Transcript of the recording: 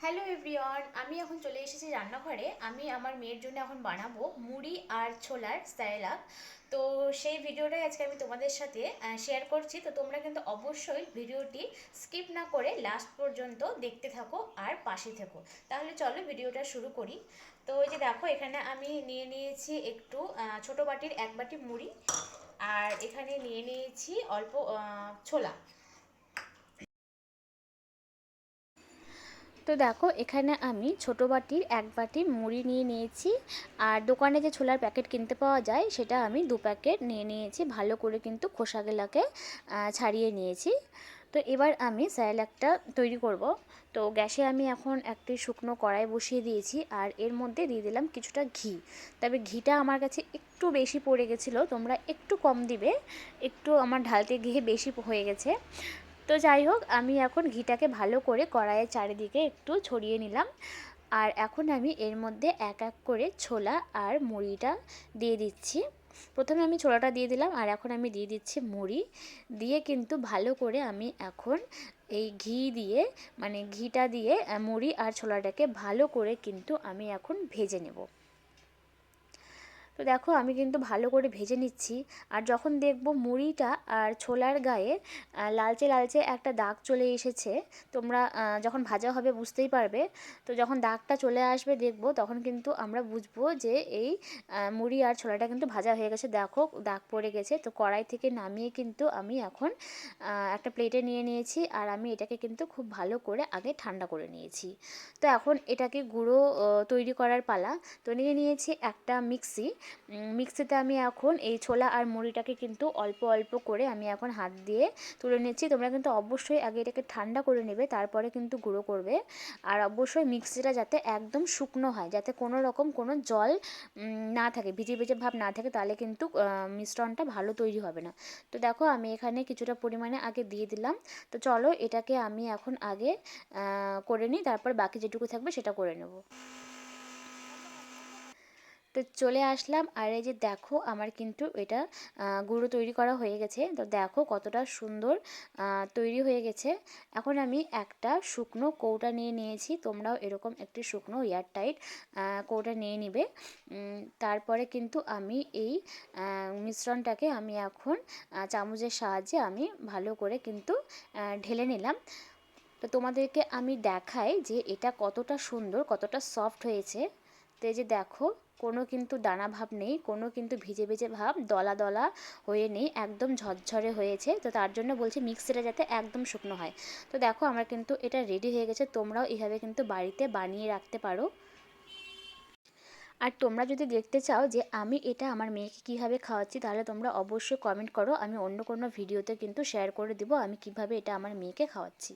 Hello everyone, আমি এখন চলে এসেছি রান্নাঘরে। আমি আমার মেয়ের জন্য এখন বানাবো মুড়ি আর ছোলার স্যালাড। তো সেই ভিডিওটাই আজকে আমি তোমাদের সাথে শেয়ার করছি। তো তোমরা কিন্তু অবশ্যই ভিডিওটি স্কিপ না করে লাস্ট পর্যন্ত দেখতে থাকো আর পাশে থেকো। তাহলে চলো ভিডিওটা শুরু করি। তো এই যে দেখো, এখানে আমি নিয়ে নিয়েছি একটু ছোট বাটির এক বাটি মুড়ি, আর এখানে নিয়ে নিয়েছি অল্প ছোলা। তো দেখো, এখানে আমি ছোট বাটির এক বাটি মুড়ি নিয়ে নিয়েছি, আর দোকানে যে ছোলার প্যাকেট কিনতে পাওয়া যায় সেটা আমি 2 প্যাকেট নিয়ে নিয়েছি। ভালো করে কিন্তু খোসাগুলোকে ছাড়িয়ে নিয়েছি। তো এবার আমি স্যালাডটা তৈরি করব। তো গ্যাসে আমি এখন একটি শুকনো কড়াই বসিয়ে দিয়েছি, আর এর মধ্যে দিয়ে দিলাম কিছুটা ঘি। তবে ঘিটা আমার কাছে একটু বেশি পড়ে গেছিলো, তোমরা একটু কম দিবে। একটু আমার ঢালতে গিয়ে বেশি হয়ে গেছে। তো যাই হোক, আমি এখন ঘিটাকে ভালো করে কড়াইয়ের চারিদিকে একটু ছড়িয়ে নিলাম। আর এখন আমি এর মধ্যে এক এক করে ছোলা আর মুড়িটা দিয়ে দিচ্ছি। প্রথমে আমি ছোলাটা দিয়ে দিলাম, আর এখন আমি দিয়ে দিচ্ছি মুড়ি। দিয়ে কিন্তু ভালো করে আমি এখন এই ঘি দিয়ে, মানে ঘিটা দিয়ে মুড়ি আর ছোলাটাকে ভালো করে কিন্তু আমি এখন ভেজে নেব। তো দেখো, আমি কিন্তু ভালো করে ভেজে নিচ্ছি। আর যখন দেখব মুড়িটা আর ছোলার গায়ে লালচে লালচে একটা দাগ চলে এসেছে, তোমরা যখন ভাজা হবে বুঝতেই পারবে। তো যখন দাগটা চলে আসবে দেখব, তখন কিন্তু আমরা বুঝবো যে এই মুড়ি আর ছোলাটা কিন্তু ভাজা হয়ে গেছে। দেখো, দাগ পড়ে গেছে। তো কড়াই থেকে নামিয়ে কিন্তু আমি এখন একটা প্লেটে নিয়ে নিয়েছি, আর আমি এটাকে কিন্তু খুব ভালো করে আগে ঠান্ডা করে নিয়েছি। তো এখন এটাকে গুঁড়ো তৈরি করার পালা। তো নিয়ে নিয়েছি একটা মিক্সিতে আমি এখন এই ছোলা আর মুড়িটাকে কিন্তু অল্প অল্প করে আমি এখন হাত দিয়ে তুলে নিচ্ছি। তোমরা কিন্তু অবশ্যই আগে এটাকে ঠান্ডা করে নেবে, তারপরে কিন্তু গুঁড়ো করবে। আর অবশ্যই মিক্সিটা যাতে একদম শুকনো হয়, যাতে কোনো রকম কোনো জল না থাকে, ভিজে ভিজে ভাব না থাকে, তাহলে কিন্তু মিশ্রণটা ভালো তৈরি হবে না। তো দেখো, আমি এখানে কিছুটা পরিমাণে আগে দিয়ে দিলাম। তো চলো, এটাকে আমি এখন আগে করে নিই, তারপর বাকি যেটুকু থাকবে সেটা করে নেব। তো চলে আসলাম, আর এই যে দেখো, আমার কিন্তু এটা গুঁড়ো তৈরি করা হয়ে গেছে। তো দেখো কতটা সুন্দর তৈরি হয়ে গেছে। এখন আমি একটা শুকনো কৌটা নিয়ে নিয়েছি। তোমরাও এরকম একটি শুকনো এয়ারটাইট কৌটা নিয়ে নিবে। তারপরে কিন্তু আমি এই মিশ্রণটাকে আমি এখন চামচের সাহায্যে আমি ভালো করে কিন্তু ঢেলে নিলাম। তো তোমাদেরকে আমি দেখাই যে এটা কতটা সুন্দর, কতটা সফট হয়েছে। তো এই যে দেখো, কোনো কিন্তু দানা ভাব নেই, কোনো কিন্তু ভিজে ভিজে ভাব, দলা দলা হয়ে নেই, একদম ঝরঝরে হয়েছে। তো তার জন্য বলছি মিক্সিটা যাতে একদম শুকনো হয়। তো দেখো, আমার কিন্তু এটা রেডি হয়ে গেছে। তোমরাও এইভাবে কিন্তু বাড়িতে বানিয়ে রাখতে পারো। আর তোমরা যদি দেখতে চাও যে আমি এটা আমার মেয়েকে কীভাবে খাওয়াচ্ছি, তাহলে তোমরা অবশ্যই কমেন্ট করো। আমি অন্য কোনো ভিডিওতে কিন্তু শেয়ার করে দিব আমি কিভাবে এটা আমার মেয়েকে খাওয়াচ্ছি।